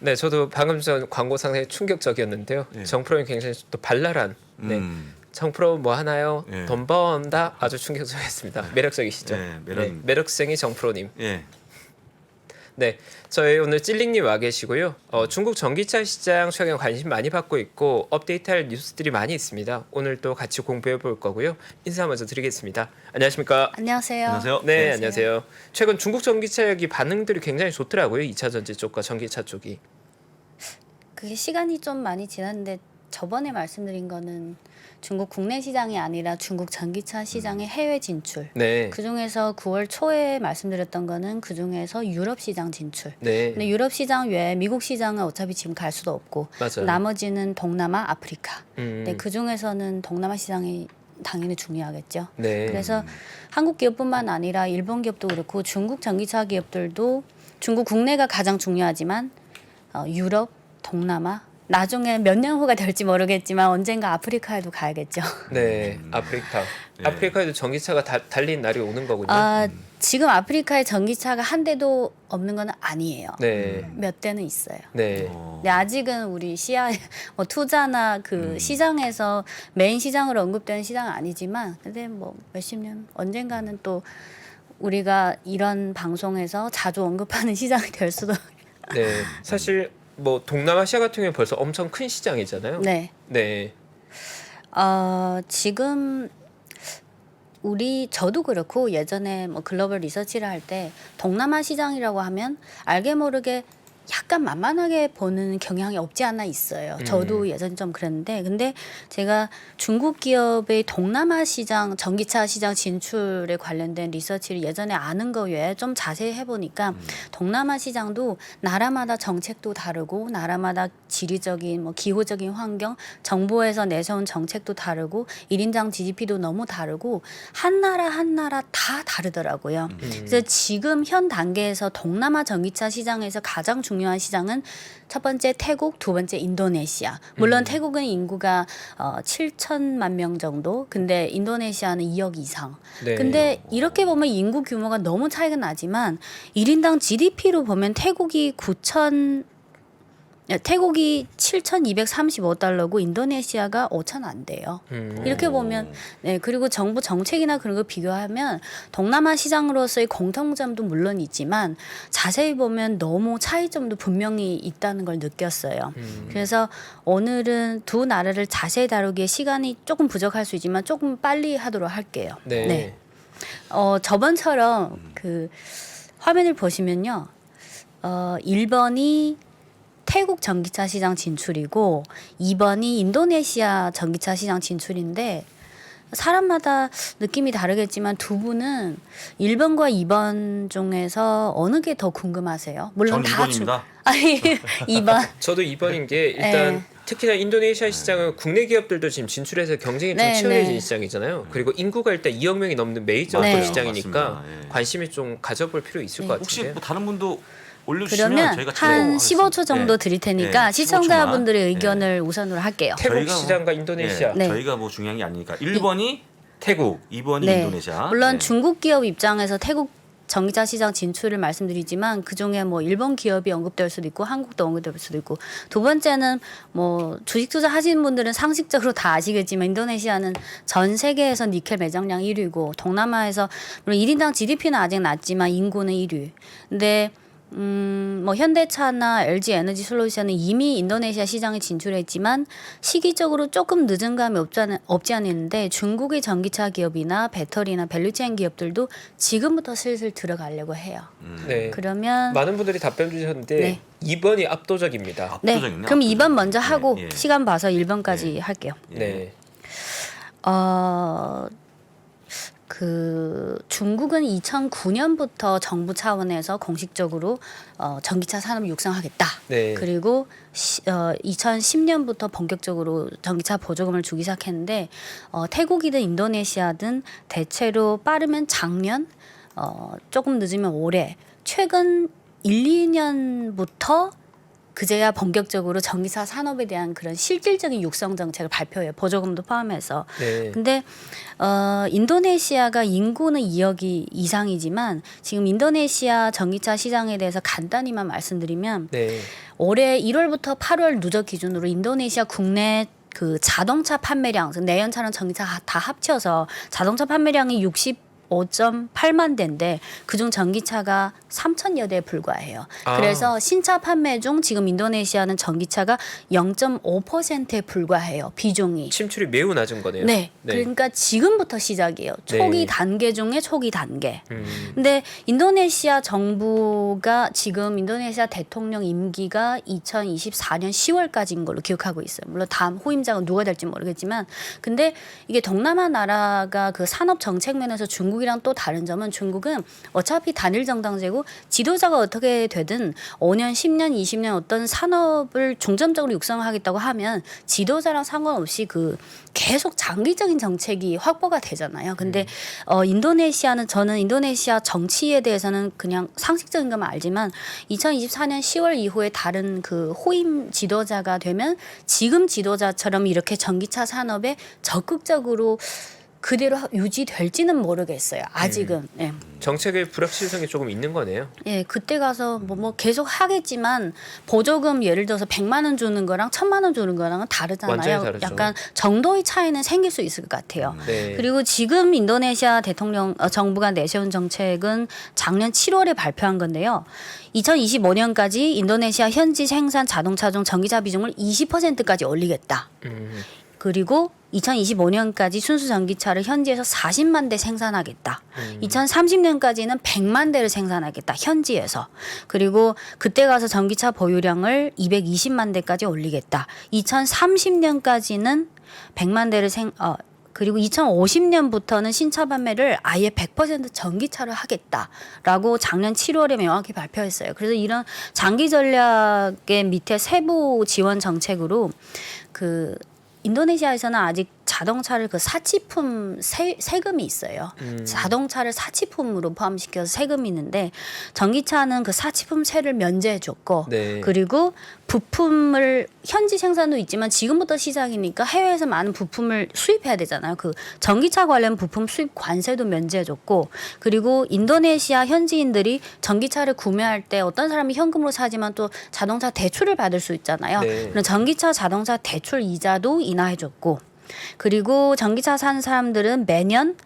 네, 저도 방금 전 광고 상당히 충격적이었는데요. 예. 정프로는 굉장히 또 발랄한. 네. 정프로 뭐 하나요? 예. 돈 번다. 아주 충격적이었습니다. 매력적이시죠? 예, 네, 매력생이 정프로님. 예. 네, 저희 오늘 찔링님 와 계시고요. 중국 전기차 시장 최근에 관심 많이 받고 있고 업데이트할 뉴스들이 많이 있습니다. 오늘 또 같이 공부해 볼 거고요. 인사 먼저 드리겠습니다. 안녕하십니까? 안녕하세요. 안녕하세요. 네, 안녕하세요. 최근 중국 전기차역이 반응들이 굉장히 좋더라고요. 2차 전지 쪽과 전기차 쪽이. 그게 시간이 좀 많이 지났는데 저번에 말씀드린 거는 중국 국내 시장이 아니라 중국 전기차 시장의 해외 진출. 네. 그중에서 9월 초에 말씀드렸던 거는 그중에서 유럽 시장 진출. 네. 근데 유럽 시장 외에 미국 시장은 어차피 지금 갈 수도 없고 맞아요. 나머지는 동남아, 아프리카. 네. 그중에서는 동남아 시장이 당연히 중요하겠죠. 네. 그래서 한국 기업뿐만 아니라 일본 기업도 그렇고 중국 전기차 기업들도 중국 국내가 가장 중요하지만 유럽, 동남아, 나중에 몇 년 후가 될지 모르겠지만 언젠가 아프리카에도 가야겠죠. 네, 아프리카. 네. 아프리카에도 전기차가 달린 날이 오는 거군요. 지금 아프리카에 전기차가 한 대도 없는 건 아니에요. 네. 몇 대는 있어요. 네. 근데 아직은 우리 뭐 투자나 그 시장에서 메인 시장으로 언급되는 시장은 아니지만 근데 뭐 몇십 년 언젠가는 또 우리가 이런 방송에서 자주 언급하는 시장이 될 수도. 네. 사실 뭐 동남아시아 같은 경우에 벌써 엄청 큰 시장이잖아요. 네. 네. 지금 저도 그렇고 예전에 뭐 글로벌 리서치를 할 때 동남아 시장이라고 하면 알게 모르게 약간 만만하게 보는 경향이 없지 않아 있어요. 저도 예전에 좀 그랬는데 근데 제가 중국 기업의 동남아 시장 전기차 시장 진출에 관련된 리서치를 예전에 아는 거 외에 좀 자세히 해보니까 동남아 시장도 나라마다 정책도 다르고 나라마다 지리적인 뭐 기후적인 환경 정부에서 내세운 정책도 다르고 1인당 GDP도 너무 다르고 한 나라 다 다르더라고요. 그래서 지금 현 단계에서 동남아 전기차 시장에서 가장 중요한 시장은 첫 번째 태국, 두 번째 인도네시아. 물론 태국은 인구가 7천만 명 정도. 근데 인도네시아는 2억 이상. 네. 근데 이렇게 보면 인구 규모가 너무 차이가 나지만 1인당 GDP로 보면 태국이 7,235달러고 인도네시아가 5천 안 돼요. 이렇게 보면 네, 그리고 정부 정책이나 그런 거 비교하면 동남아 시장으로서의 공통점도 물론 있지만 자세히 보면 너무 차이점도 분명히 있다는 걸 느꼈어요. 그래서 오늘은 두 나라를 자세히 다루기에 시간이 조금 부족할 수 있지만 조금 빨리 하도록 할게요. 네. 저번처럼 그 화면을 보시면요. 1번이 태국 전기차 시장 진출이고 2번이 인도네시아 전기차 시장 진출인데 사람마다 느낌이 다르겠지만 두 분은 1번과 2번 중에서 어느 게 더 궁금하세요? 물론 전 다 2번입니다. 아니 2번. 저도 2번인 게 일단 네. 특히나 인도네시아 시장은 국내 기업들도 지금 진출해서 경쟁이 좀 네, 치열해진 네. 시장이잖아요. 그리고 인구가 일단 2억 명이 넘는 메이저 네. 시장이니까 맞습니다. 예. 관심이 좀 가져볼 필요 있을 네. 것 혹시 같은데요. 뭐 다른 분도 올려주시면 그러면 저희가 한 참고하겠습니다. 15초 정도 예. 드릴 테니까 예, 시청자분들의 15초만. 의견을 우선으로 할게요. 태국 저희가 뭐- 시장과 인도네시아. 네. 저희가 뭐 중요한 게 아니니까 1번이 태국, 2번이 네. 인도네시아. 물론 네. 중국 기업 입장에서 태국 전기차 시장 진출을 말씀드리지만 그중에 뭐 일본 기업이 언급될 수도 있고 한국도 언급될 수도 있고 두 번째는 뭐 주식 투자 하시는 분들은 상식적으로 다 아시겠지만 인도네시아는 전 세계에서 니켈 매장량 1위고 동남아에서 물론 1인당 GDP는 아직 낮지만 인구는 1위. 근데 뭐 현대차나 LG 에너지 솔루션은 이미 인도네시아 시장에 진출했지만 시기적으로 조금 늦은 감이 없지 않는데 중국의 전기차 기업이나 배터리나 밸류체인 기업들도 지금부터 슬슬 들어가려고 해요. 네. 그러면 많은 분들이 답변 주셨는데 네. 2번이 압도적입니다. 네, 압도적이네요, 그럼 압도적. 2번 먼저 하고 예, 예. 시간 봐서 1번까지 할게요. 예. 네. 그 중국은 2009년부터 정부 차원에서 공식적으로 전기차 산업을 육성하겠다. 네. 그리고 2010년부터 본격적으로 전기차 보조금을 주기 시작했는데 태국이든 인도네시아든 대체로 빠르면 작년, 조금 늦으면 올해 최근 1, 2년부터 그제야 본격적으로 전기차 산업에 대한 그런 실질적인 육성 정책을 발표해요. 보조금도 포함해서. 네. 근데 인도네시아가 인구는 2억이 이상이지만 지금 인도네시아 전기차 시장에 대해서 간단히만 말씀드리면 네. 올해 1월부터 8월 누적 기준으로 인도네시아 국내 그 자동차 판매량, 내연차랑 전기차 다 합쳐서 자동차 판매량이 65.8만 대인데 그중 전기차가 3천여 대에 불과해요. 아. 그래서 신차 판매 중 지금 인도네시아는 전기차가 0.5%에 불과해요. 비중이. 침출이 매우 낮은 거네요. 네. 그러니까 지금부터 시작이에요. 초기 네. 단계 중에 초기 단계. 근데 인도네시아 정부가 지금 인도네시아 대통령 임기가 2024년 10월까지인 걸로 기억하고 있어요. 물론 다음 후임자가 누가 될지 모르겠지만 근데 이게 동남아 나라가 그 산업 정책 면에서 중국이랑 또 다른 점은 중국은 어차피 단일 정당제고 지도자가 어떻게 되든 5년, 10년, 20년 어떤 산업을 중점적으로 육성하겠다고 하면 지도자랑 상관없이 그 계속 장기적인 정책이 확보가 되잖아요. 근데 인도네시아는 저는 인도네시아 정치에 대해서는 그냥 상식적인 것만 알지만 2024년 10월 이후에 다른 그 호임 지도자가 되면 지금 지도자처럼 이렇게 전기차 산업에 적극적으로 그대로 유지될지는 모르겠어요. 아직은. 예. 정책의 불확실성이 조금 있는 거네요. 예, 그때 가서 뭐 계속 하겠지만 보조금 예를 들어서 100만 원 주는 거랑 1000만 원 주는 거랑은 다르잖아요. 완전히 다르죠. 약간 정도의 차이는 생길 수 있을 것 같아요. 네. 그리고 지금 인도네시아 대통령 정부가 내세운 정책은 작년 7월에 발표한 건데요. 2025년까지 인도네시아 현지 생산 자동차 중 전기차 비중을 20%까지 올리겠다. 그리고 2025년까지 순수 전기차를 현지에서 40만 대 생산하겠다. 2030년까지는 100만 대를 생산하겠다. 현지에서. 그리고 그때 가서 전기차 보유량을 220만 대까지 올리겠다. 2030년까지는 100만 대를 그리고 2050년부터는 신차 판매를 아예 100% 전기차로 하겠다라고 작년 7월에 명확히 발표했어요. 그래서 이런 장기 전략의 밑에 세부 지원 정책으로 그 인도네시아에서는 아직 자동차를 그 사치품 세금이 있어요. 자동차를 사치품으로 포함시켜서 세금이 있는데 전기차는 그 사치품세를 면제해줬고 네. 그리고 부품을 현지 생산도 있지만 지금부터 시작이니까 해외에서 많은 부품을 수입해야 되잖아요. 그 전기차 관련 부품 수입 관세도 면제해줬고 그리고 인도네시아 현지인들이 전기차를 구매할 때 어떤 사람이 현금으로 사지만 또 자동차 대출을 받을 수 있잖아요. 네. 그런 전기차 자동차 대출 이자도 인하해줬고 그리고 전기차 사는 사람들은 매년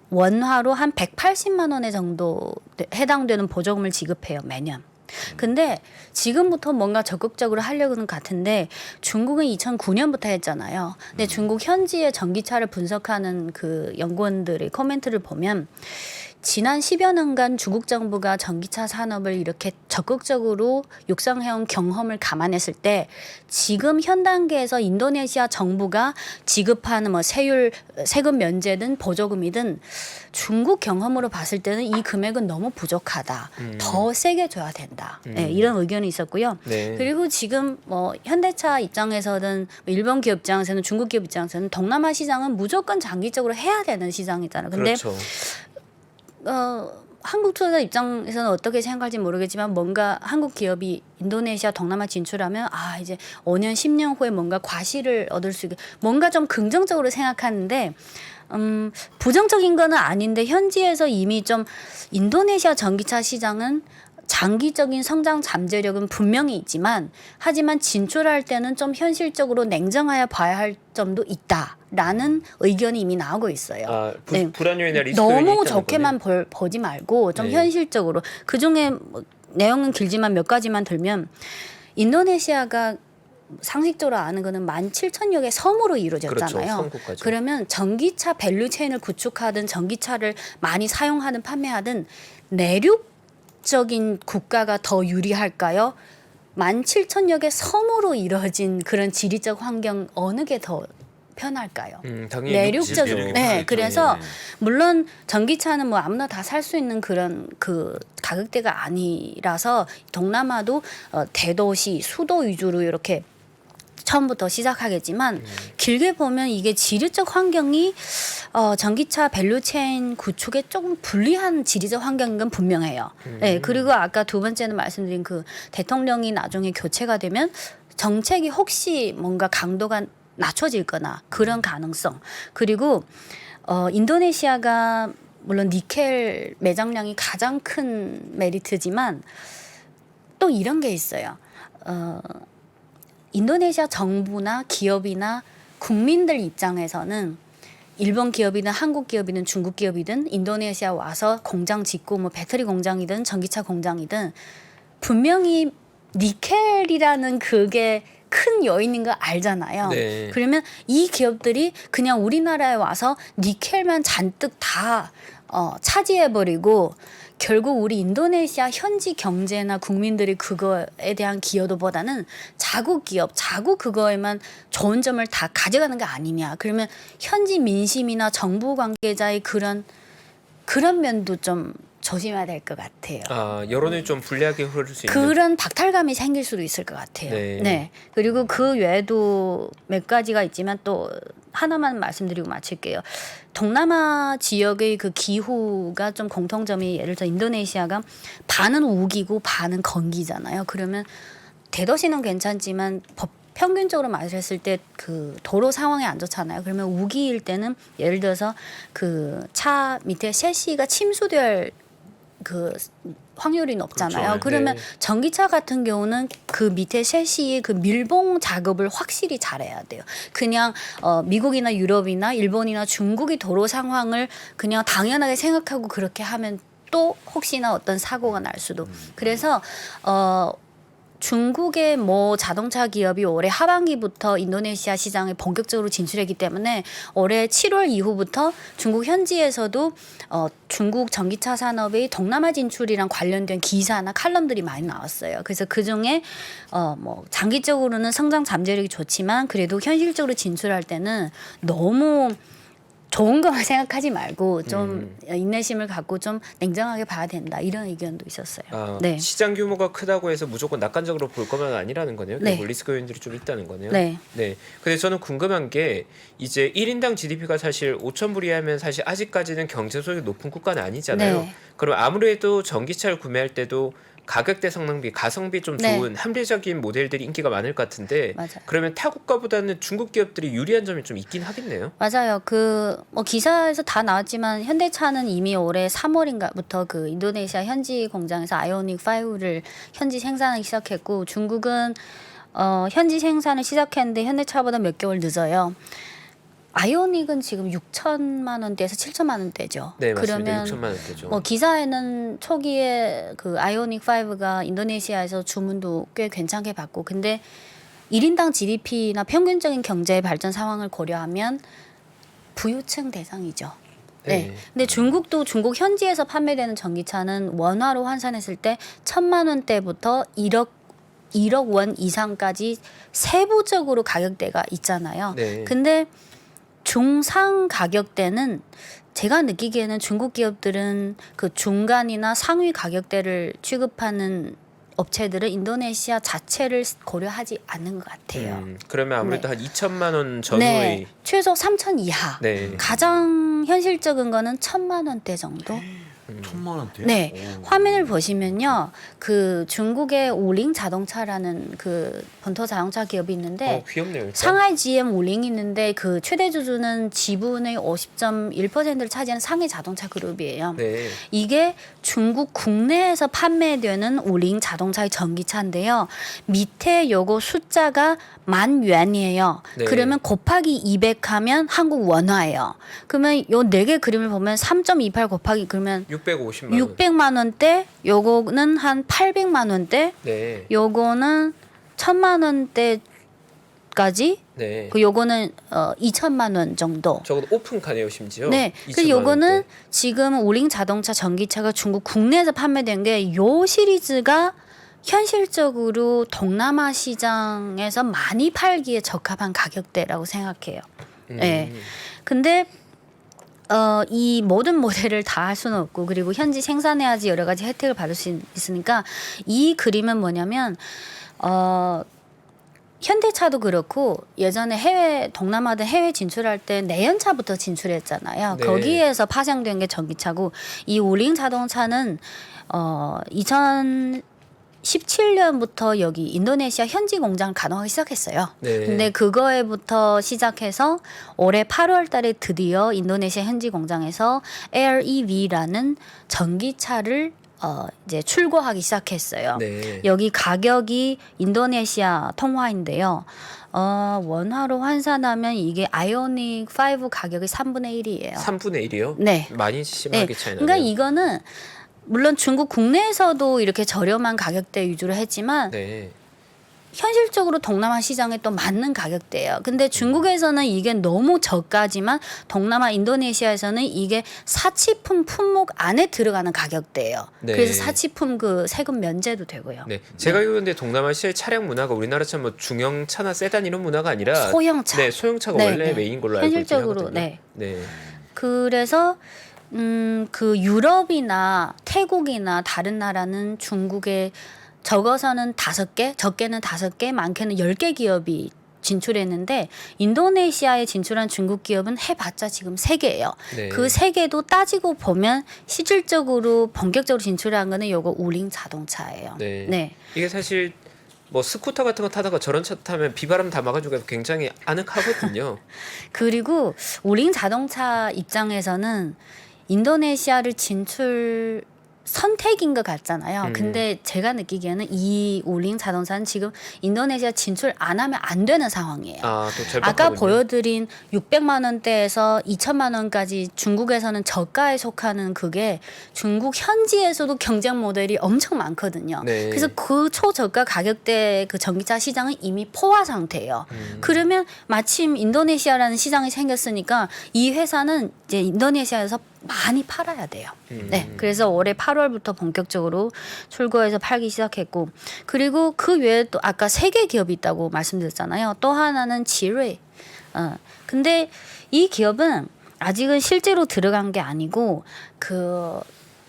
원화로 한 180만 원에 정도 해당되는 보조금을 지급해요. 매년. 근데 지금부터 뭔가 적극적으로 하려고는 같은데 중국은 2009년부터 했잖아요. 근데 중국 현지의 전기차를 분석하는 그 연구원들의 코멘트를 보면 지난 10여 년간 중국 정부가 전기차 산업을 이렇게 적극적으로 육성해온 경험을 감안했을 때 지금 현 단계에서 인도네시아 정부가 지급하는 뭐 세금 면제든 보조금이든 중국 경험으로 봤을 때는 이 금액은 너무 부족하다. 더 세게 줘야 된다. 네, 이런 의견이 있었고요. 네. 그리고 지금 뭐 현대차 입장에서든 일본 기업 입장에서는 중국 기업 입장에서는 동남아 시장은 무조건 장기적으로 해야 되는 시장이잖아요. 근데 그렇죠. 한국 투자자 입장에서는 어떻게 생각할지 모르겠지만 뭔가 한국 기업이 인도네시아 동남아 진출하면 이제 5년 10년 후에 뭔가 과실을 얻을 수 있게 뭔가 좀 긍정적으로 생각하는데 부정적인 거는 아닌데 현지에서 이미 좀 인도네시아 전기차 시장은 장기적인 성장 잠재력은 분명히 있지만 하지만 진출할 때는 좀 현실적으로 냉정하여 봐야 할 점도 있다라는 의견이 이미 나오고 있어요. 불안 요인이나 리스크 너무 요인이 있다는 좋게만 보지 말고 좀 네. 현실적으로 그중에 뭐 내용은 길지만 몇 가지만 들면 인도네시아가 상식적으로 아는 거는 17,000여 개 섬으로 이루어졌잖아요. 그렇죠. 섬국가죠. 그러면 전기차 밸류체인을 구축하든 전기차를 많이 사용하든 판매하든 내륙적인 국가가 더 유리할까요? 17,000여 개 섬으로 이루어진 그런 지리적 환경 어느 게 더 편할까요? 당연히 내륙적인. 육지죠. 네, 그래서 네. 물론 전기차는 뭐 아무나 다 살 수 있는 그런 그 가격대가 아니라서 동남아도 대도시, 수도 위주로 이렇게 처음부터 시작하겠지만 길게 보면 이게 지리적 환경이 전기차 밸류체인 구축에 조금 불리한 지리적 환경인 건 분명해요. 네, 그리고 아까 두 번째는 말씀드린 그 대통령이 나중에 교체가 되면 정책이 혹시 뭔가 강도가 낮춰질 거나 그런 가능성. 그리고 인도네시아가 물론 니켈 매장량이 가장 큰 메리트지만 또 이런 게 있어요. 인도네시아 정부나 기업이나 국민들 입장에서는 일본 기업이든 한국 기업이든 중국 기업이든 인도네시아 와서 공장 짓고 뭐 배터리 공장이든 전기차 공장이든 분명히 니켈이라는 그게 큰 여인인 거 알잖아요. 네. 그러면 이 기업들이 그냥 우리나라에 와서 니켈만 잔뜩 다 차지해버리고 결국 우리 인도네시아 현지 경제나 국민들이 그거에 대한 기여도보다는 자국 기업, 자국 그거에만 좋은 점을 다 가져가는 게 아니냐. 그러면 현지 민심이나 정부 관계자의 그런 면도 좀 조심해야 될 것 같아요. 아, 여론이 좀 불리하게 흐를 수 있는. 그런 박탈감이 생길 수도 있을 것 같아요. 네. 네. 그리고 그 외에도 몇 가지가 있지만 또 하나만 말씀드리고 마칠게요. 동남아 지역의 그 기후가 좀 공통점이 예를 들어 인도네시아가 반은 우기고 반은 건기잖아요. 그러면 대도시는 괜찮지만 평균적으로 말했을 때 그 도로 상황이 안 좋잖아요. 그러면 우기일 때는 예를 들어서 그 차 밑에 셰시가 침수될 그 확률이 높잖아요. 그렇죠. 그러면 네. 전기차 같은 경우는 그 밑에 셰시의 그 밀봉 작업을 확실히 잘해야 돼요. 그냥 미국이나 유럽이나 일본이나 중국의 도로 상황을 그냥 당연하게 생각하고 그렇게 하면 또 혹시나 어떤 사고가 날 수도. 그래서 중국의 뭐 자동차 기업이 올해 하반기부터 인도네시아 시장에 본격적으로 진출했기 때문에 올해 7월 이후부터 중국 현지에서도 중국 전기차 산업의 동남아 진출이랑 관련된 기사나 칼럼들이 많이 나왔어요. 그래서 그 중에 뭐 장기적으로는 성장 잠재력이 좋지만 그래도 현실적으로 진출할 때는 너무 좋은 것만 생각하지 말고 좀 인내심을 갖고 좀 냉정하게 봐야 된다 이런 의견도 있었어요. 아, 네. 시장 규모가 크다고 해서 무조건 낙관적으로 볼 것만 아니라는 거네요. 네. 결국 리스크 요인들이 좀 있다는 거네요. 네. 네. 근데 저는 궁금한 게 이제 1인당 GDP가 사실 5,000불이 하면 사실 아직까지는 경제 소득이 높은 국가는 아니잖아요. 네. 그럼 아무래도 전기차를 구매할 때도 가격대 성능비, 가성비 좀 네. 좋은 합리적인 모델들이 인기가 많을 것 같은데 맞아요. 그러면 타국가보다는 중국 기업들이 유리한 점이 좀 있긴 하겠네요. 맞아요. 그 뭐 기사에서 다 나왔지만 현대차는 이미 올해 3월인가부터 그 인도네시아 현지 공장에서 아이오닉 5를 현지 생산하기 시작했고 중국은 현지 생산을 시작했는데 현대차보다 몇 개월 늦어요. 아이오닉은 지금 6천만 원대에서 7천만 원대죠. 네, 맞습니다. 그러면 6천만 원대죠. 뭐 기사에는 초기에 그 아이오닉 5가 인도네시아에서 주문도 꽤 괜찮게 받고 근데 1인당 GDP나 평균적인 경제 발전 상황을 고려하면 부유층 대상이죠. 네. 근데 중국도 중국 현지에서 판매되는 전기차는 원화로 환산했을 때 1,000만 원대부터 1억 원 이상까지 세부적으로 가격대가 있잖아요. 네. 근데 중상 가격대는 제가 느끼기에는 중국 기업들은 그 중간이나 상위 가격대를 취급하는 업체들은 인도네시아 자체를 고려하지 않는 것 같아요. 그러면 아무래도 한 2천만 원 전후의 네, 최소 3천 이하. 네. 가장 현실적인 거는 1,000만 원대 정도. 1,000만 원대? 네, 화면을 보시면요, 그 중국의 우링 자동차라는 그 본토 자동차 기업이 있는데 귀엽네요. 일단. 상하이 GM 우링이 있는데 그 최대 주주는 지분의 50.1%를 차지하는 상해 자동차 그룹이에요. 네. 이게 중국 국내에서 판매되는 우링 자동차의 전기차인데요. 밑에 요거 숫자가 10,000yuan이에요. 네. 그러면 곱하기 200 하면 한국 원화예요. 그러면 요 네 개 그림을 보면 3.28 곱하기 그러면 650만 원. 600만 원대, 요거는 한 800만 원대, 네. 요거는 1,000만 원대까지, 네. 그 요거는 2천만 원 정도. 저건 오픈카네요, 심지어. 네. 그 2천만 요거는 원대. 지금 우링 자동차 전기차가 중국 국내에서 판매된 게 요 시리즈가 현실적으로 동남아 시장에서 많이 팔기에 적합한 가격대라고 생각해요. 네. 근데 이 모든 모델을 다 할 수는 없고 그리고 현지 생산해야지 여러 가지 혜택을 받을 수 있으니까 이 그림은 뭐냐면 현대차도 그렇고 예전에 해외 동남아든 해외 진출할 때 내연차부터 진출했잖아요. 네. 거기에서 파생된 게 전기차고 이 우링 자동차는 2017년부터 여기 인도네시아 현지 공장을 가동하기 시작했어요. 네. 근데 그거에부터 시작해서 올해 8월 달에 드디어 인도네시아 현지 공장에서 LEV라는 전기차를 이제 출고하기 시작했어요. 네. 여기 가격이 인도네시아 통화인데요. 원화로 환산하면 이게 아이오닉 5 가격이 3분의 1이에요. 3분의 1이요? 네. 많이 심하게 네. 차이 나네요. 그러니까 이거는 물론 중국 국내에서도 이렇게 저렴한 가격대 위주로 했지만 네. 현실적으로 동남아 시장에 또 맞는 가격대예요. 근데 중국에서는 이게 너무 저가지만 동남아 인도네시아에서는 이게 사치품 품목 안에 들어가는 가격대예요. 네. 그래서 사치품 그 세금 면제도 되고요. 네. 제가 알기로는 동남아시아의 차량 문화가 우리나라처럼 뭐 중형차나 세단 이런 문화가 아니라 소형차. 네, 소형차가 네, 원래 네. 메인인 걸로 알고 있긴 현실적으로, 하거든요. 네. 네. 그래서 그 유럽이나 태국이나 다른 나라는 중국에 적어서는 5개, 적게는 5개, 많게는 10개 기업이 진출했는데 인도네시아에 진출한 중국 기업은 해봤자 지금 3개예요. 네. 그 3개도 따지고 보면 실질적으로 본격적으로 진출한 거는 요거 우링 자동차예요. 네. 네. 이게 사실 뭐 스쿠터 같은 거 타다가 저런 차 타면 비바람 다 막아주고 굉장히 아늑하거든요. 그리고 우링 자동차 입장에서는 인도네시아를 진출 선택인 것 같잖아요. 근데 제가 느끼기에는 이 우링 자동차는 지금 인도네시아 진출 안 하면 안 되는 상황이에요. 아, 또 절박하군요. 아까 보여드린 600만 원대에서 2천만 원까지 중국에서는 저가에 속하는 그게 중국 현지에서도 경쟁 모델이 엄청 많거든요. 네. 그래서 그 초저가 가격대 그 전기차 시장은 이미 포화 상태예요. 그러면 마침 인도네시아라는 시장이 생겼으니까 이 회사는 이제 인도네시아에서 많이 팔아야 돼요. 네, 그래서 올해 8월부터 본격적으로 출고해서 팔기 시작했고, 그리고 그 외에 또 아까 3개 기업이 있다고 말씀드렸잖아요. 또 하나는 지뢰. 근데 이 기업은 아직은 실제로 들어간 게 아니고 그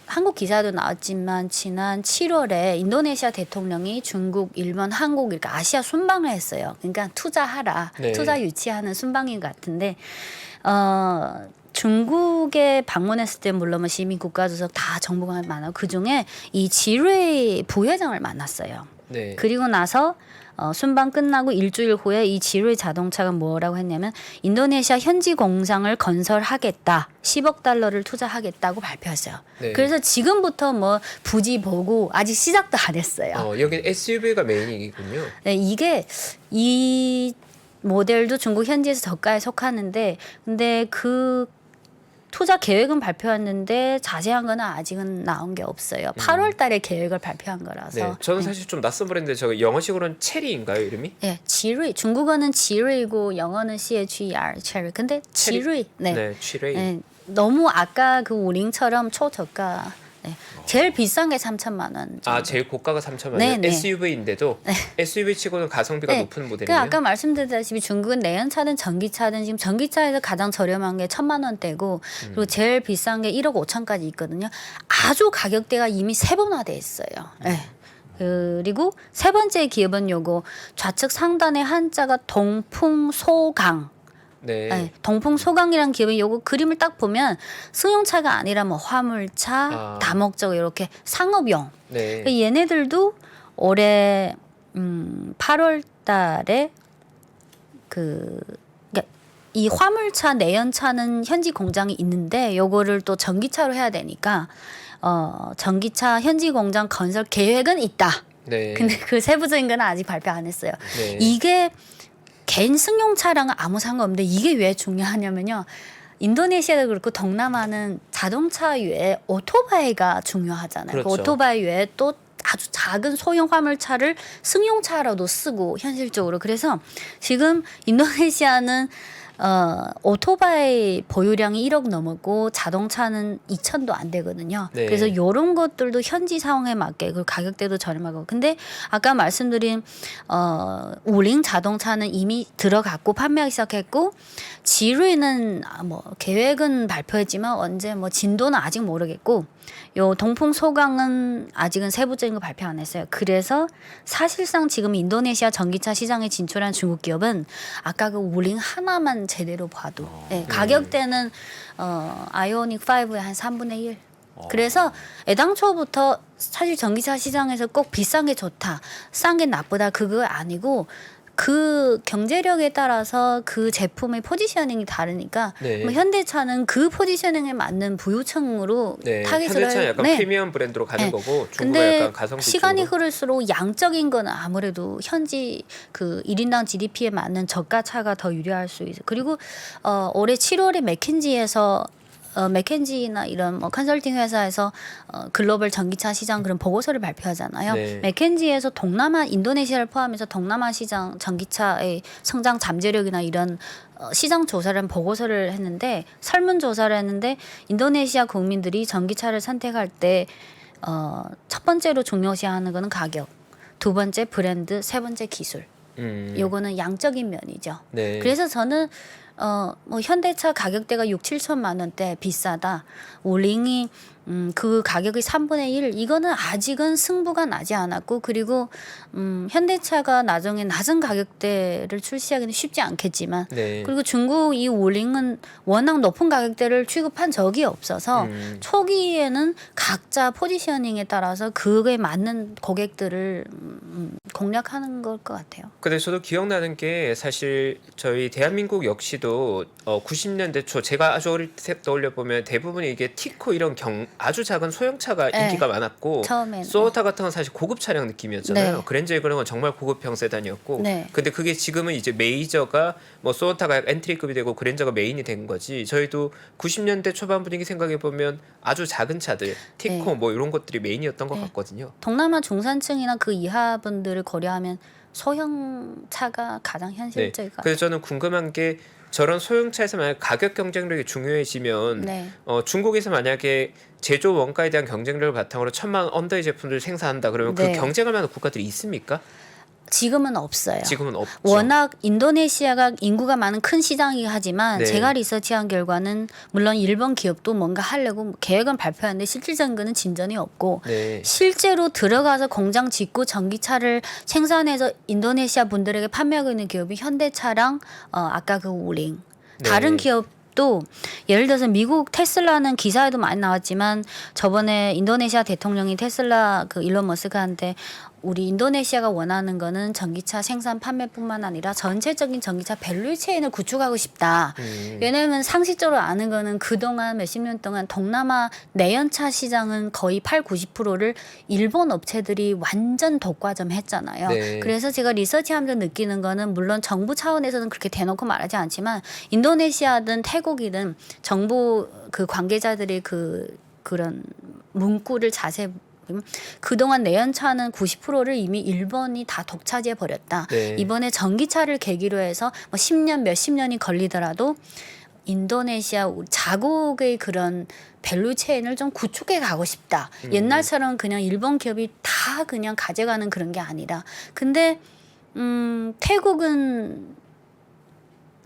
한국 기사도 나왔지만 지난 7월에 인도네시아 대통령이 중국, 일본, 한국 이렇게 아시아 순방을 했어요. 그러니까 투자하라, 네. 투자 유치하는 순방인 것 같은데 중국에 방문했을 때 물론 뭐 시민 국가주석 다 정보가 많아. 그 중에 이 지뢰 부회장을 만났어요. 네. 그리고 나서 순방 끝나고 일주일 후에 이 지뢰 자동차가 뭐라고 했냐면 인도네시아 현지 공장을 건설하겠다. 10억 달러를 투자하겠다고 발표했어요. 네. 그래서 지금부터 뭐 부지 보고 아직 시작도 안 했어요. 여기 SUV가 메인이군요. 네, 이게 이 모델도 중국 현지에서 저가에 속하는데 근데 그 투자 계획은 발표했는데 자세한 거는 아직은 나온 게 없어요. 8월 달에 계획을 발표한 거라서. 네. 저는 사실 좀 낯선 브랜드 저거 영어식으로는 체리인가요, 이름이? 네, 지뢰. 중국어는 지뢰이고 영어는 CHER, 체리. 근데 지뢰. 네. 네, 취레이. 네. 너무 아까 그 우링처럼 초저가. 네. 제일 비싼 게 3천만 원. 아, 제일 고가가 3천만 원. 네, 네. SUV인데도 SUV 치고는 가성비가 네. 높은 그 모델이에요. 아까 말씀드렸다시피 중국은 내연차든 전기차든 지금 전기차에서 가장 저렴한 게 1,000만 원대고 그리고 제일 비싼 게 1억 5천까지 있거든요. 아주 가격대가 이미 세분화돼 있어요. 네. 그리고 세 번째 기업은 요거 좌측 상단에 한자가 동풍소강. 네. 네, 동풍소강이라는 기업이 요거 그림을 딱 보면 승용차가 아니라 뭐 화물차, 다목적 이렇게 상업용. 네. 그러니까 얘네들도 올해 8월 달에 그러니까 이 화물차 내연차는 현지 공장이 있는데 요거를 또 전기차로 해야 되니까 전기차 현지 공장 건설 계획은 있다. 네. 근데 그 세부적인 건 아직 발표 안 했어요. 네. 이게 개인 승용차랑은 아무 상관없는데 이게 왜 중요하냐면요. 인도네시아도 그렇고 동남아는 자동차 외에 오토바이가 중요하잖아요. 그렇죠. 그 오토바이 외에 또 아주 작은 소형 화물차를 승용차로도 쓰고 현실적으로. 그래서 지금 인도네시아는 오토바이 보유량이 1억 넘었고 자동차는 2천도 안 되거든요. 네. 그래서 이런 것들도 현지 상황에 맞게 그 가격대도 저렴하고. 근데 아까 말씀드린 우링 자동차는 이미 들어갔고 판매하기 시작했고 지루이는 뭐 계획은 발표했지만 언제 뭐 진도는 아직 모르겠고 요 동풍 소강은 아직은 세부적인 거 발표 안 했어요. 그래서 사실상 지금 인도네시아 전기차 시장에 진출한 중국 기업은 아까 그 우링 하나만 제대로 봐도 가격대는 아이오닉 5의 한 3분의 1. 그래서 애당초부터 사실 전기차 시장에서 꼭 비싼 게 좋다, 싼 게 나쁘다 그거 아니고 그 경제력에 따라서 그 제품의 포지셔닝이 다르니까 네. 뭐 현대차는 그 포지셔닝에 맞는 부유층으로 네, 타깃을 현대차는 약간 네. 프리미엄 브랜드로 가는 네. 거고 중국은 근데 약간 가성비 시간이 쪽으로. 흐를수록 양적인 거는 아무래도 현지 그 1인당 GDP에 맞는 저가차가 더 유리할 수 있어요. 그리고 올해 7월에 맥킨지에서 맥켄지나 이런 뭐 컨설팅 회사에서 글로벌 전기차 시장 그런 보고서를 발표하잖아요. 네. 맥켄지에서 동남아, 인도네시아를 포함해서 동남아 시장 전기차의 성장 잠재력이나 이런 시장 조사를 한 보고서를 했는데 설문 조사를 했는데 인도네시아 국민들이 전기차를 선택할 때 첫 번째로 중요시하는 거는 가격, 두 번째 브랜드, 세 번째 기술. 요거는 양적인 면이죠. 네. 그래서 저는 뭐 현대차 가격대가 6, 7천만 원대 비싸다. 우링이 그 가격이 3분의 1 이거는 아직은 승부가 나지 않았고 그리고 현대차가 나중에 낮은 가격대를 출시하기는 쉽지 않겠지만 네. 그리고 중국 이 우링은 워낙 높은 가격대를 취급한 적이 없어서 초기에는 각자 포지셔닝에 따라서 그에 맞는 고객들을 공략하는 걸 것 같아요. 근데 저도 기억나는 게 사실 저희 대한민국 역시도 90년대 초 제가 아주 어릴 때 떠올려 보면 대부분 이게 티코 이런 아주 작은 소형차가 네. 인기가 많았고 처음에는. 소나타 같은 건 사실 고급 차량 느낌이었잖아요. 네. 그랜저 그런 건 정말 고급형 세단이었고 네. 근데 그게 지금은 이제 메이저가 뭐 소나타가 엔트리급이 되고 그랜저가 메인이 된 거지. 저희도 90년대 초반 분위기 생각해 보면 아주 작은 차들 티코 네. 뭐 이런 것들이 메인이었던 것 네. 같거든요. 동남아 중산층이나 그 이하 분들을 고려하면 소형차가 가장 네. 현실적일 것 같아요. 그래서 저는 궁금한 게 저런 소형차에서 만약 가격 경쟁력이 중요해지면 네. 중국에서 만약에 제조 원가에 대한 경쟁력을 바탕으로 1,000만 원 언더의 제품들을 생산한다 그러면 네. 그 경쟁할 만한 국가들이 있습니까? 지금은 없어요. 지금은 없죠. 워낙 인도네시아가 인구가 많은 큰 시장이긴 하지만 네. 제가 리서치한 결과는 물론 일본 기업도 뭔가 하려고 계획은 발표하는데 실질적인 거는 진전이 없고 네. 실제로 들어가서 공장 짓고 전기차를 생산해서 인도네시아 분들에게 판매하고 있는 기업이 현대차랑 아까 그 우링 다른 네. 기업도 예를 들어서 미국 테슬라는 기사에도 많이 나왔지만 저번에 인도네시아 대통령이 테슬라 그 일론 머스크한테 우리 인도네시아가 원하는 거는 전기차 생산 판매뿐만 아니라 전체적인 전기차 밸류 체인을 구축하고 싶다. 왜냐하면 상식적으로 아는 거는 그동안 몇십 년 동안 동남아 내연차 시장은 거의 8, 90%를 일본 업체들이 완전 독과점 했잖아요. 네. 그래서 제가 리서치하면서 느끼는 거는 물론 정부 차원에서는 그렇게 대놓고 말하지 않지만 인도네시아든 태국이든 정부 그 관계자들이 그런 문구를 자세히 그동안 내연차는 90%를 이미 일본이 다 독차지해 버렸다. 네. 이번에 전기차를 계기로 해서 뭐 10년 몇십 년이 걸리더라도 인도네시아 자국의 그런 밸류 체인을 좀 구축해 가고 싶다. 옛날처럼 그냥 일본 기업이 다 그냥 가져가는 그런 게 아니라. 근데 태국은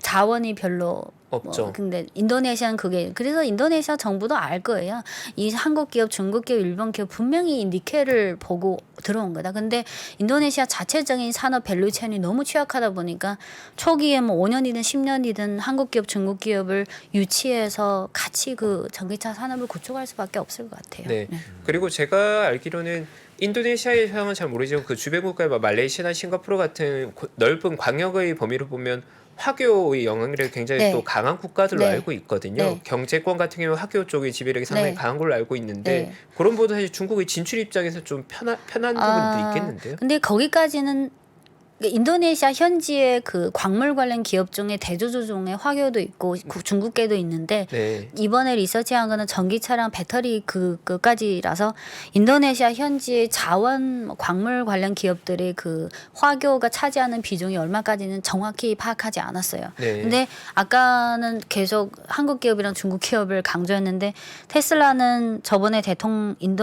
자원이 별로 없죠. 근데 인도네시아는 그게 그래서 인도네시아 정부도 알 거예요. 이 한국 기업, 중국 기업, 일본 기업 분명히 이 니켈을 보고 들어온 거다. 근데 인도네시아 자체적인 산업 밸류 체인이 너무 취약하다 보니까 초기에 뭐 5년이든 10년이든 한국 기업, 중국 기업을 유치해서 같이 그 전기차 산업을 구축할 수밖에 없을 것 같아요. 네. 그리고 제가 알기로는 인도네시아의 상황은 잘 모르지만 그 주변 국가의 말레이시아나 싱가포르 같은 넓은 광역의 범위를 보면 화교의 영향력이 굉장히 네. 또 강한 국가들로 네. 알고 있거든요. 네. 경제권 같은 경우 화교 쪽의 지배력이 상당히 네. 강한 걸로 알고 있는데 네. 그런 보다 사실 중국의 진출 입장에서 좀 편한 부분도 있겠는데요. 근데 거기까지는 인도네시아 현지의 그 광물 관련 기업 중에 대조조 중에 화교도 있고 중국계도 있는데 네. 이번에 리서치한 거는 전기차랑 배터리 그까지라서 인도네시아 현지의 자원 광물 관련 기업들의 그 화교가 차지하는 비중이 얼마까지는 정확히 파악하지 않았어요. 네. 근데 아까는 계속 한국 기업이랑 중국 기업을 강조했는데 테슬라는 저번에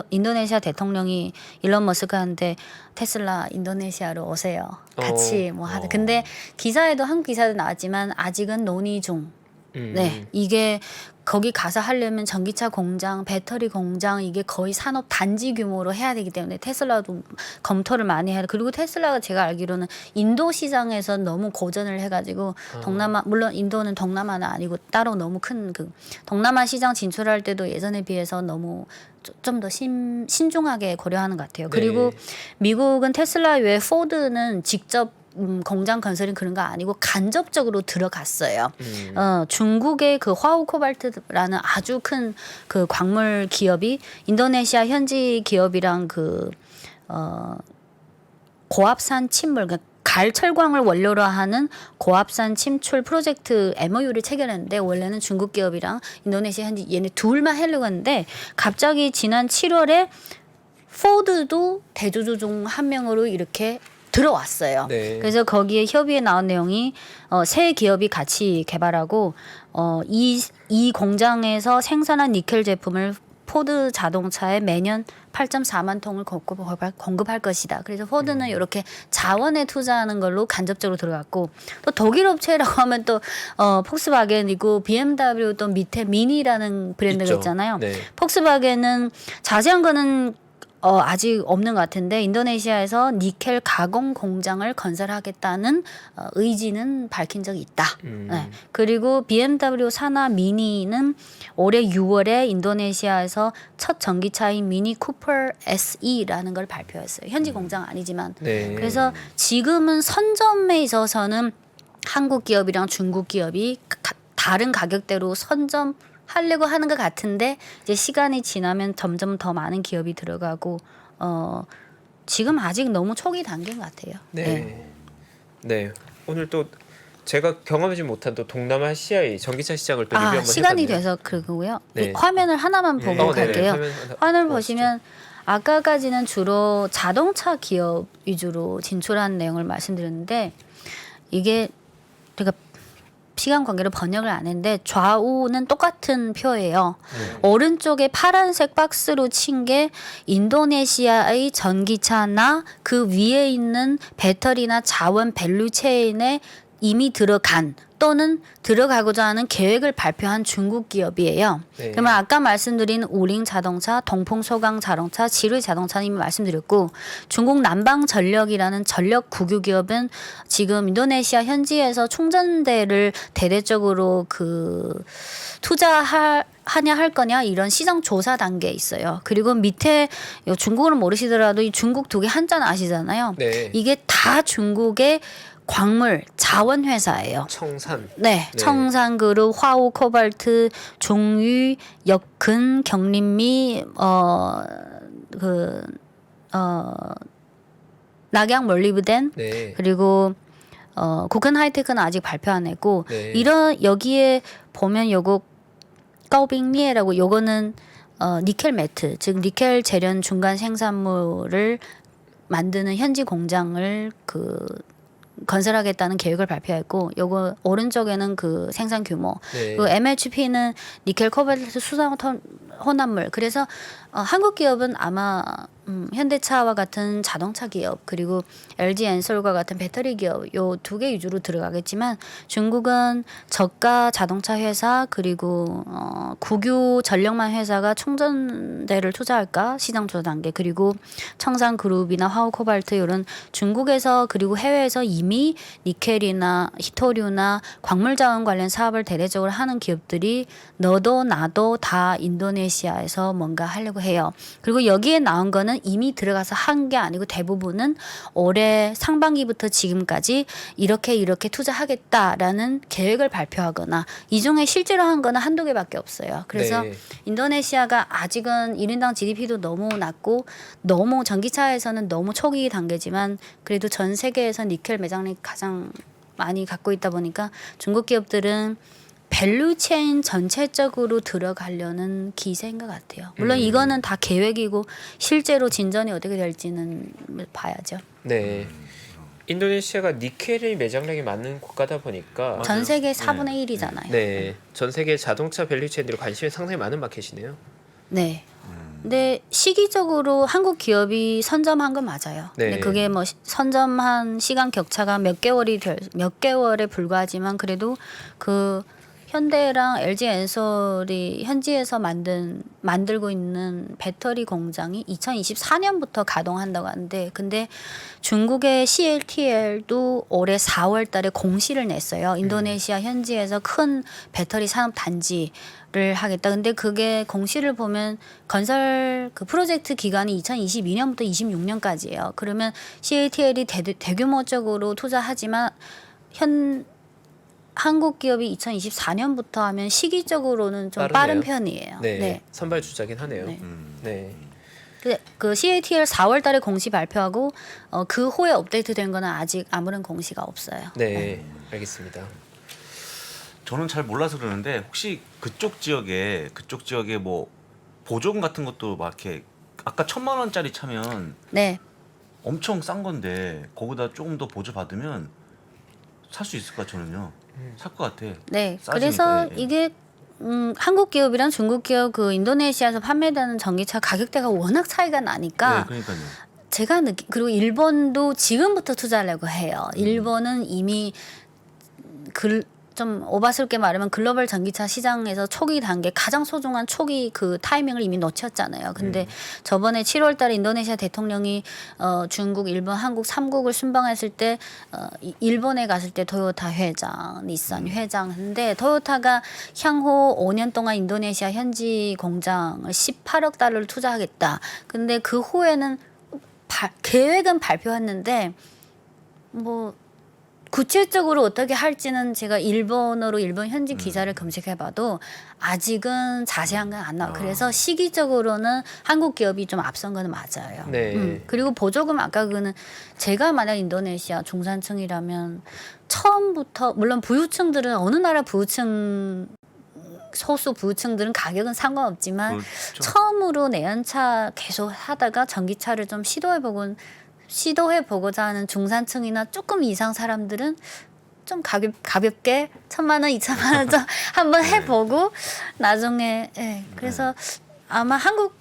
인도네시아 대통령이 일론 머스크한테 테슬라 인도네시아로 오세요. 같이 뭐 하다. 근데 기사에도 한국 기사도 나왔지만 아직은 논의 중. 네, 이게 거기 가서 하려면 전기차 공장, 배터리 공장 이게 거의 산업 단지 규모로 해야 되기 때문에 테슬라도 검토를 많이 해야 돼. 그리고 테슬라가 제가 알기로는 인도 시장에서 너무 고전을 해가지고 동남아 물론 인도는 동남아는 아니고 따로 너무 큰 그 동남아 시장 진출할 때도 예전에 비해서 너무 좀 더 신중하게 고려하는 것 같아요. 그리고 네. 미국은 테슬라 외에 포드는 직접 공장 건설인 그런 거 아니고 간접적으로 들어갔어요. 중국의 그 화우 코발트라는 아주 큰 그 광물 기업이 인도네시아 현지 기업이랑 고압산 침물 그러니까 갈철광을 원료로 하는 고압산 침출 프로젝트 MOU를 체결했는데 원래는 중국 기업이랑 인도네시아 현지 얘네 둘만 하려고 했는데 갑자기 지난 7월에 포드도 대조조 중 한 명으로 이렇게 들어왔어요. 네. 그래서 거기에 협의에 나온 내용이 세 기업이 같이 개발하고 이 공장에서 생산한 니켈 제품을 포드 자동차에 매년 8.4만 통을 공급할 것이다. 그래서 포드는 이렇게 자원에 투자하는 걸로 간접적으로 들어갔고 또 독일 업체라고 하면 또 폭스바겐이고 BMW 또 밑에 미니라는 브랜드가 있죠. 있잖아요. 네. 폭스바겐은 자세한 거는 아직 없는 것 같은데 인도네시아에서 니켈 가공 공장을 건설하겠다는 의지는 밝힌 적이 있다. 네. 그리고 BMW 산하 미니는 올해 6월에 인도네시아에서 첫 전기차인 미니 쿠퍼 SE라는 걸 발표했어요. 현지 공장 아니지만. 네. 그래서 지금은 선점에 있어서는 한국 기업이랑 중국 기업이 다른 가격대로 선점 하려고 하는 것 같은데 이제 시간이 지나면 점점 더 많은 기업이 들어가고 지금 아직 너무 초기 단계인 것 같아요. 네. 네. 오늘 또 제가 경험하지 못한 또 동남아시아의 전기차 시장을 또 리뷰 한번 시간이 해봤네요. 돼서 그거고요. 네. 화면을 하나만 보고 네네. 갈게요. 화면을 보시죠. 보시면 아까까지는 주로 자동차 기업 위주로 진출한 내용을 말씀드렸는데 이게 제가 시간 관계로 번역을 안 했는데 좌우는 똑같은 표예요. 오른쪽에 파란색 박스로 친 게 인도네시아의 전기차나 그 위에 있는 배터리나 자원 밸류체인에 이미 들어간 또는 들어가고자 하는 계획을 발표한 중국 기업이에요. 네. 그러면 아까 말씀드린 우링 자동차, 동풍소강 자동차, 지르 자동차는 이미 말씀드렸고 중국 남방전력이라는 전력 국유 기업은 지금 인도네시아 현지에서 충전대를 대대적으로 투자하냐 할 거냐 이런 시장 조사 단계에 있어요. 그리고 밑에 중국어를 모르시더라도 이 중국 두 개 한자는 아시잖아요. 네. 이게 다 중국의 광물 자원 회사예요. 청산. 네, 네. 청산그룹, 화우, 코발트, 종유, 역근, 경림미, 낙양 몰리브덴 네. 그리고 국근 하이테크는 아직 발표 안 했고 네. 이런 여기에 보면 요거 까오빙리에라고 요거는 니켈 매트 즉 니켈 재련 중간 생산물을 만드는 현지 공장을 건설하겠다는 계획을 발표했고 요거 오른쪽에는 그 생산 규모 네. 그 MHP는 니켈 코발트 수산 혼합물 그래서 한국 기업은 아마 현대차와 같은 자동차 기업 그리고 LG 엔솔과 같은 배터리 기업 요 두 개 위주로 들어가겠지만 중국은 저가 자동차 회사 그리고 국유 전력만 회사가 충전대를 투자할까 시장 조사 단계 그리고 청산그룹이나 화우코발트 이런 중국에서 그리고 해외에서 이미 니켈이나 히토류나 광물자원 관련 사업을 대대적으로 하는 기업들이 너도 나도 다 인도네시아 인도네시아에서 뭔가 하려고 해요. 그리고 여기에 나온 거는 이미 들어가서 한 게 아니고 대부분은 올해 상반기부터 지금까지 이렇게 투자하겠다라는 계획을 발표하거나 이 중에 실제로 한 거는 한두 개밖에 없어요. 그래서 네. 인도네시아가 아직은 1인당 GDP도 너무 낮고 너무 전기차에서는 너무 초기 단계지만 그래도 전 세계에서 니켈 매장량이 가장 많이 갖고 있다 보니까 중국 기업들은 밸류체인 전체적으로 들어가려는 기세인 것 같아요. 물론 이거는 다 계획이고 실제로 진전이 어떻게 될지는 봐야죠. 네. 인도네시아가 니켈의 매장량이 많은 국가다 보니까 전 세계 4분의 1이잖아요. 네. 전 세계 자동차 밸류체인들이 관심이 상당히 많은 마켓이네요. 네. 근데 시기적으로 한국 기업이 선점한 건 맞아요. 네. 근데 그게 뭐 선점한 시간 격차가 몇 개월에 불과하지만 그래도 그 현대랑 LG 엔솔이 현지에서 만들고 있는 배터리 공장이 2024년부터 가동한다고 하는데 근데 중국의 CATL도 올해 4월 달에 공시를 냈어요. 인도네시아 현지에서 큰 배터리 산업 단지를 하겠다. 근데 그게 공시를 보면 건설 그 프로젝트 기간이 2022년부터 26년까지예요. 그러면 CATL이 대규모적으로 투자하지만 한국 기업이 2024년부터 하면 시기적으로는 좀 빠른 빠르네요. 편이에요. 네. 선발 주자긴 하네요. 네. 네. 그 CATL 4월 달에 공시 발표하고 그 후에 업데이트된 거는 아직 아무런 공시가 없어요. 네. 알겠습니다. 저는 잘 몰라서 그러는데 혹시 그쪽 지역에 뭐 보조금 같은 것도 막 이렇게 아까 1,000만 원짜리 차면 네. 엄청 싼 건데 거기다 조금 더 보조 받으면 살 수 있을까 저는요. 살 것 같아. 네. 싸지니까, 그래서 예. 이게 한국 기업이랑 중국 기업 그 인도네시아에서 판매되는 전기차 가격대가 워낙 차이가 나니까 네, 그러니까요. 제가 그리고 일본도 지금부터 투자하려고 해요. 일본은 이미 좀 오바스럽게 말하면 글로벌 전기차 시장에서 초기 단계 가장 소중한 초기 그 타이밍을 이미 놓쳤잖아요. 근데 저번에 7월 달에 인도네시아 대통령이 중국, 일본, 한국 3국을 순방했을 때 일본에 갔을 때 토요타 회장, 닛산 회장 했는데 토요타가 향후 5년 동안 인도네시아 현지 공장을 18억 달러를 투자하겠다. 근데 그 후에는 계획은 발표했는데 뭐 구체적으로 어떻게 할지는 제가 일본어로 일본 현지 기사를 검색해봐도 아직은 자세한 건 안 나와. 그래서 시기적으로는 한국 기업이 좀 앞선 거는 맞아요. 네. 그리고 보조금 아까 그는 제가 만약 인도네시아 중산층이라면 처음부터 물론 부유층들은 어느 나라 소수 부유층들은 가격은 상관없지만 그렇죠. 처음으로 내연차 계속 하다가 전기차를 좀 시도해보고자 하는 중산층이나 조금 이상 사람들은 좀 가볍게 1,000만 원, 2,000만 원 좀 한번 해보고 나중에 그래서 아마 한국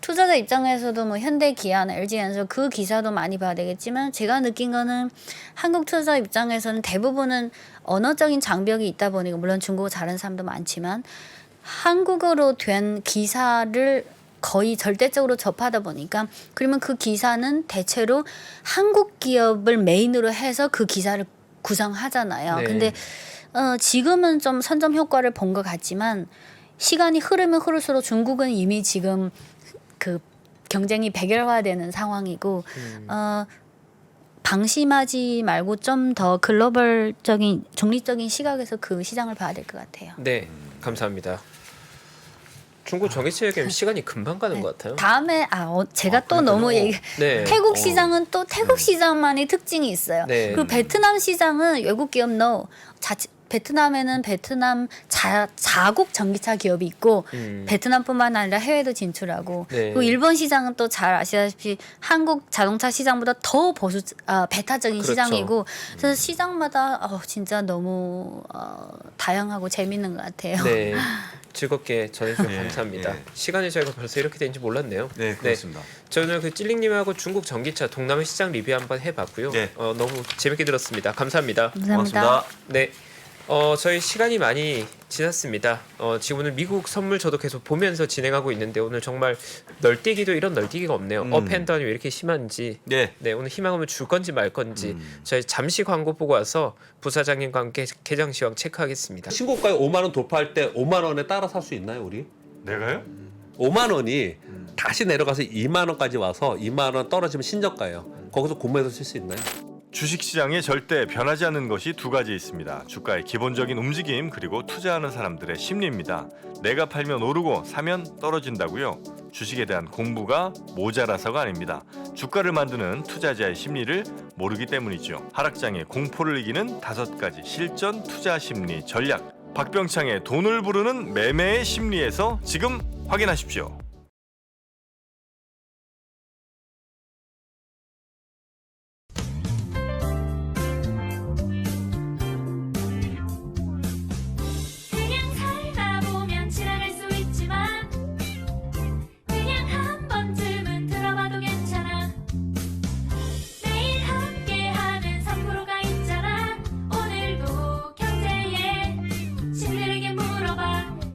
투자자 입장에서도 뭐 현대, 기아나 LG 엔솔 그 기사도 많이 봐야 되겠지만 제가 느낀 거는 한국 투자자 입장에서는 대부분은 언어적인 장벽이 있다 보니까 물론 중국어 잘하는 사람도 많지만 한국어로 된 기사를 거의 절대적으로 접하다 보니까 그러면 그 기사는 대체로 한국 기업을 메인으로 해서 그 기사를 구성하잖아요. 네. 근데 지금은 좀 선점 효과를 본 것 같지만 시간이 흐르면 흐를수록 중국은 이미 지금 그 경쟁이 백열화되는 상황이고 방심하지 말고 좀 더 글로벌적인 중립적인 시각에서 그 시장을 봐야 될 것 같아요. 네. 감사합니다. 중국 전기차 얘기하면 시간이 금방 가는 것 같아요. 다음에 제가 또 너무 네. 태국 시장은 또 태국 시장만의 특징이 있어요. 네. 그리고 베트남 시장은 외국 기업 베트남에는 베트남 자국 전기차 기업이 있고 베트남뿐만 아니라 해외도 진출하고 네. 그리고 일본 시장은 또 잘 아시다시피 한국 자동차 시장보다 더 배타적인 그렇죠. 시장이고 그래서 시장마다 진짜 너무 다양하고 재밌는 것 같아요. 네. 즐겁게 전해주셔서 네. 감사합니다. 네. 시간이 저희가 벌써 이렇게 된지 몰랐네요. 네, 그렇습니다. 저는 그 찔링님하고 중국 전기차 동남아 시장 리뷰 한번 해봤고요. 네. 너무 재밌게 들었습니다. 감사합니다. 감사합니다. 고맙습니다. 네. 저희 시간이 많이 지났습니다. 지금 오늘 미국 선물 저도 계속 보면서 진행하고 있는데 오늘 정말 널뛰기도 이런 널뛰기가 없네요. 업앤다운이 왜 이렇게 심한지. 네. 네, 오늘 희망하면 줄 건지 말 건지 저희 잠시 광고 보고 와서 부사장님과 함께 개장 시황 체크하겠습니다. 신고가에 5만 원 돌파할 때 5만 원에 따라 살 수 있나요, 우리? 내가요? 5만 원이 다시 내려가서 2만 원까지 와서 2만 원 떨어지면 신저가예요. 거기서 공부해서 쓸 수 있나요? 주식시장에 절대 변하지 않는 것이 두 가지 있습니다. 주가의 기본적인 움직임 그리고 투자하는 사람들의 심리입니다. 내가 팔면 오르고 사면 떨어진다고요? 주식에 대한 공부가 모자라서가 아닙니다. 주가를 만드는 투자자의 심리를 모르기 때문이죠. 하락장의 공포를 이기는 5가지 실전 투자 심리 전략. 박병창의 돈을 부르는 매매의 심리에서 지금 확인하십시오.